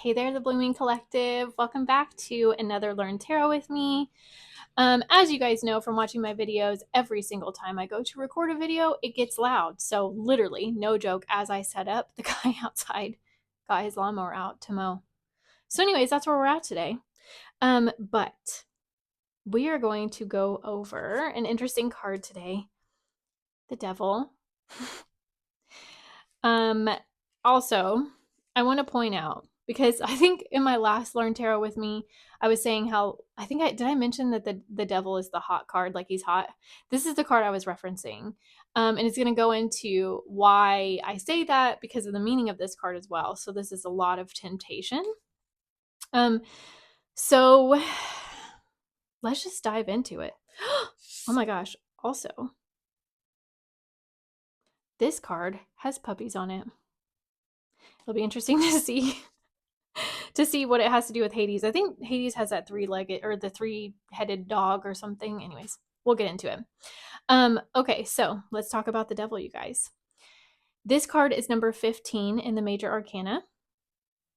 Hey there, the Blooming Collective. Welcome back to another Learn Tarot with me. As you guys know from watching my videos, every single time I go to record a video, it gets loud. So literally, no joke, as I set up, the guy outside got his lawnmower out to mow. So anyways, that's where we're at today. But we are going to go over an interesting card today, the Devil. Also, I want to point out, because I think in my last Learn Tarot with me, I was saying how did I mention that the devil is the hot card, like he's hot? This is the card I was referencing. And it's going to go into why I say that because of the meaning of this card as well. So this is a lot of temptation. So let's just dive into it. Oh my gosh. Also, this card has puppies on it. It'll be interesting to see what it has to do with Hades. I think Hades has that three-legged or the three-headed dog or something. Anyways, we'll get into it. Okay, so let's talk about the devil, you guys. This card is number 15 in the major arcana.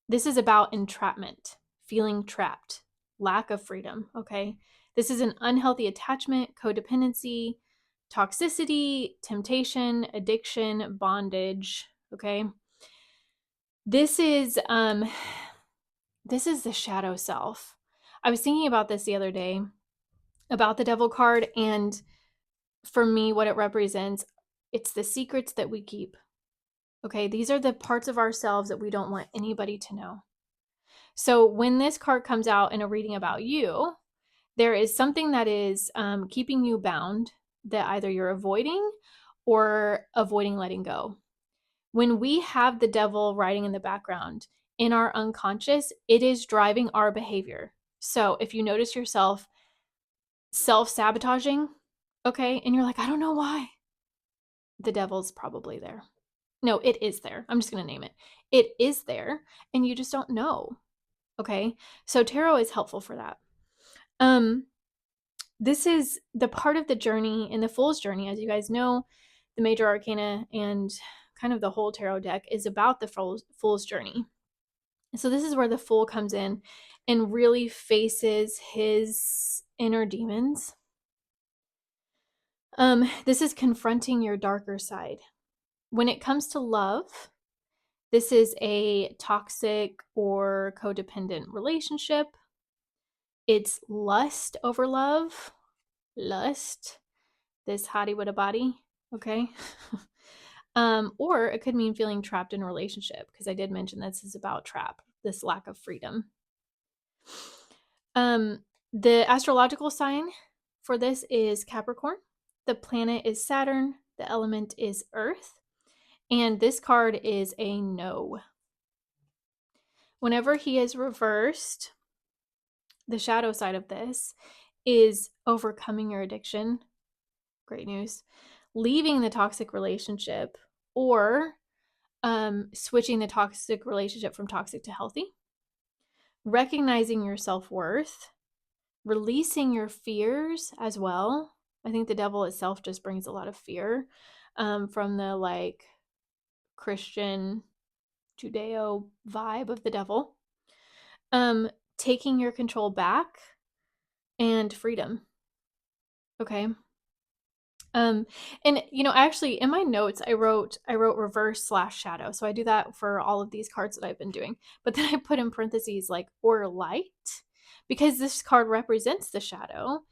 This is about entrapment, feeling trapped, lack of freedom, okay? This is an unhealthy attachment, codependency, toxicity, temptation, addiction, bondage, okay? This is the shadow self. I was thinking about this the other day, about the devil card, and for me, what it represents, it's the secrets that we keep. Okay, these are the parts of ourselves that we don't want anybody to know. So when this card comes out in a reading about you, there is something that is keeping you bound that either you're avoiding or avoiding letting go. When we have the devil writing in the background in our unconscious, it is driving our behavior. So if you notice yourself self-sabotaging, okay, and you're like, I don't know why, the devil's probably there. No, it is there. I'm just going to name it. It is there, and you just don't know. Okay, so tarot is helpful for that. This is the part of the journey in the Fool's Journey. As you guys know, the major arcana and kind of the whole tarot deck is about the Fool's Journey. So this is where the Fool comes in and really faces his inner demons. This is confronting your darker side. When it comes to love, this is a toxic or codependent relationship. It's lust over love. Lust. This hottie with a body. Okay. Or it could mean feeling trapped in a relationship, because I did mention this is about this lack of freedom. The astrological sign for this is Capricorn. The planet is Saturn. The element is Earth. And this card is a no. Whenever he is reversed, the shadow side of this is overcoming your addiction. Great news. Leaving the toxic relationship, or switching the toxic relationship from toxic to healthy. Recognizing your self-worth. Releasing your fears as well. I think the devil itself just brings a lot of fear from the Christian Judeo vibe of the devil. Taking your control back, and freedom. Okay. And actually in my notes I wrote reverse / shadow. So I do that for all of these cards that I've been doing. But then I put in parentheses or light, because this card represents the shadow.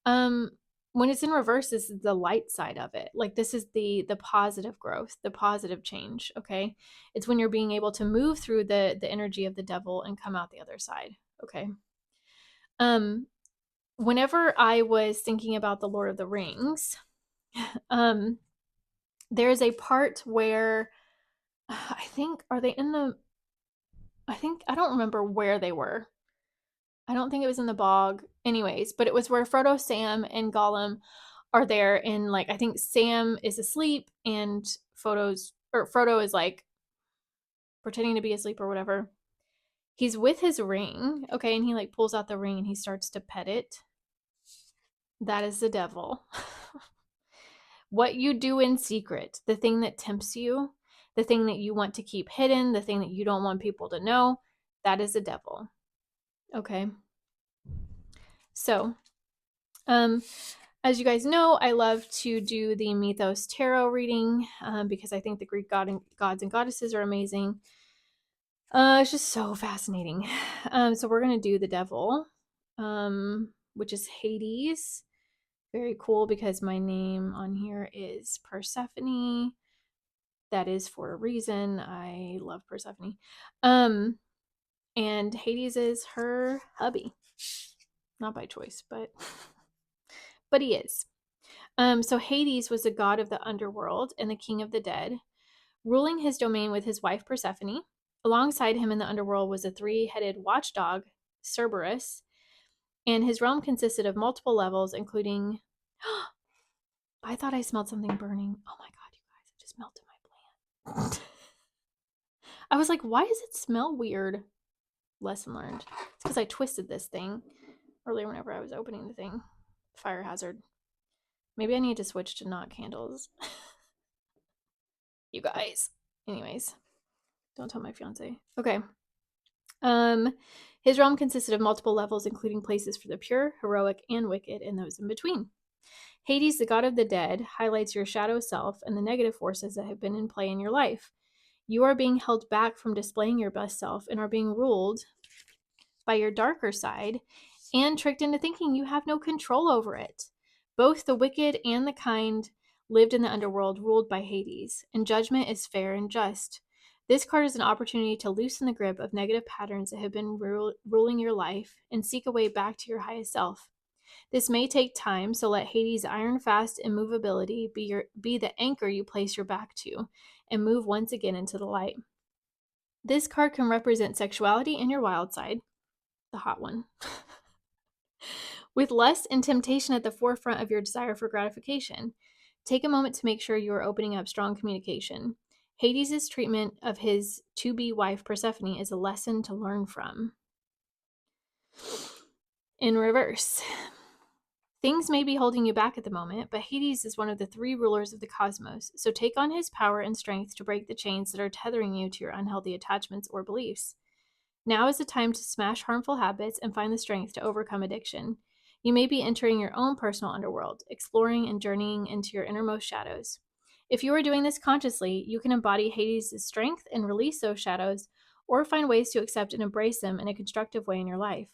When it's in reverse, this is the light side of it. This is the positive growth, the positive change, okay? It's when you're being able to move through the energy of the devil and come out the other side, okay? Whenever I was thinking about the Lord of the Rings, there's a part where I don't remember where they were. I don't think it was in the bog. Anyways, but it was where Frodo, Sam, and Gollum are there, and I think Sam is asleep and Frodo is pretending to be asleep or whatever. He's with his ring, okay, and he pulls out the ring and he starts to pet it. That is the devil. What you do in secret, the thing that tempts you, the thing that you want to keep hidden, the thing that you don't want people to know, That is a devil. Okay. So, as you guys know, I love to do the Mythos Tarot reading because I think the Greek gods and goddesses are amazing. It's just so fascinating. So we're going to do the devil, which is Hades. Very cool because my name on here is Persephone. That is for a reason. I love Persephone. And Hades is her hubby. Not by choice, but he is. So Hades was the god of the underworld and the king of the dead, ruling his domain with his wife Persephone. Alongside him in the underworld was a three-headed watchdog, Cerberus, and his realm consisted of multiple levels, including I thought I smelled something burning. Oh my god, you guys, it just melted my plant. I was like, why does it smell weird? Lesson learned. It's because I twisted this thing earlier whenever I was opening the thing. Fire hazard. Maybe I need to switch to not candles. You guys. Anyways, don't tell my fiance. Okay. His realm consisted of multiple levels, including places for the pure, heroic, and wicked, and those in between. Hades, the god of the dead, highlights your shadow self and the negative forces that have been in play in your life. You are being held back from displaying your best self and are being ruled by your darker side and tricked into thinking you have no control over it. Both the wicked and the kind lived in the underworld ruled by Hades, and judgment is fair and just. This card is an opportunity to loosen the grip of negative patterns that have been ruling your life and seek a way back to your highest self. This may take time, so let Hades' iron fast immovability be the anchor you place your back to and move once again into the light. This card can represent sexuality and your wild side, the hot one, with lust and temptation at the forefront of your desire for gratification. Take a moment to make sure you are opening up strong communication. Hades' treatment of his to-be wife Persephone is a lesson to learn from. In reverse, things may be holding you back at the moment, but Hades is one of the three rulers of the cosmos, so take on his power and strength to break the chains that are tethering you to your unhealthy attachments or beliefs. Now is the time to smash harmful habits and find the strength to overcome addiction. You may be entering your own personal underworld, exploring and journeying into your innermost shadows. If you are doing this consciously, you can embody Hades' strength and release those shadows, or find ways to accept and embrace them in a constructive way in your life.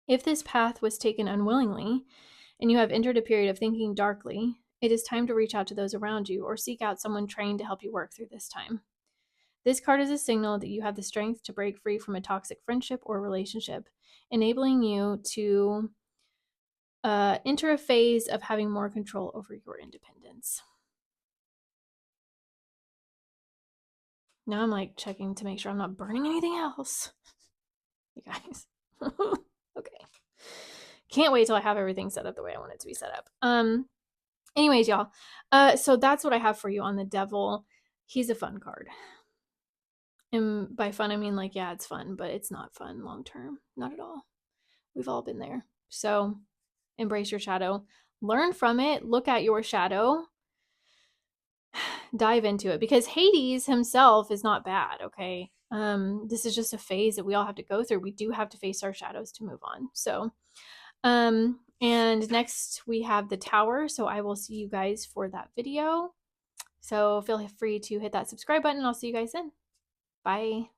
If this path was taken unwillingly, and you have entered a period of thinking darkly, it is time to reach out to those around you or seek out someone trained to help you work through this time. This card is a signal that you have the strength to break free from a toxic friendship or relationship, enabling you to enter a phase of having more control over your independence. Now I'm like checking to make sure I'm not burning anything else. You guys. Okay. Can't wait till I have everything set up the way I want it to be set up. Anyways, y'all. So that's what I have for you on the devil. He's a fun card. And by fun, I mean like, yeah, it's fun, but it's not fun long term. Not at all. We've all been there. So embrace your shadow. Learn from it. Look at your shadow. Dive into it, because Hades himself is not bad, okay? This is just a phase that we all have to go through. We do have to face our shadows to move on. So, and next we have the tower. So I will see you guys for that video. So feel free to hit that subscribe button. I'll see you guys then. Bye.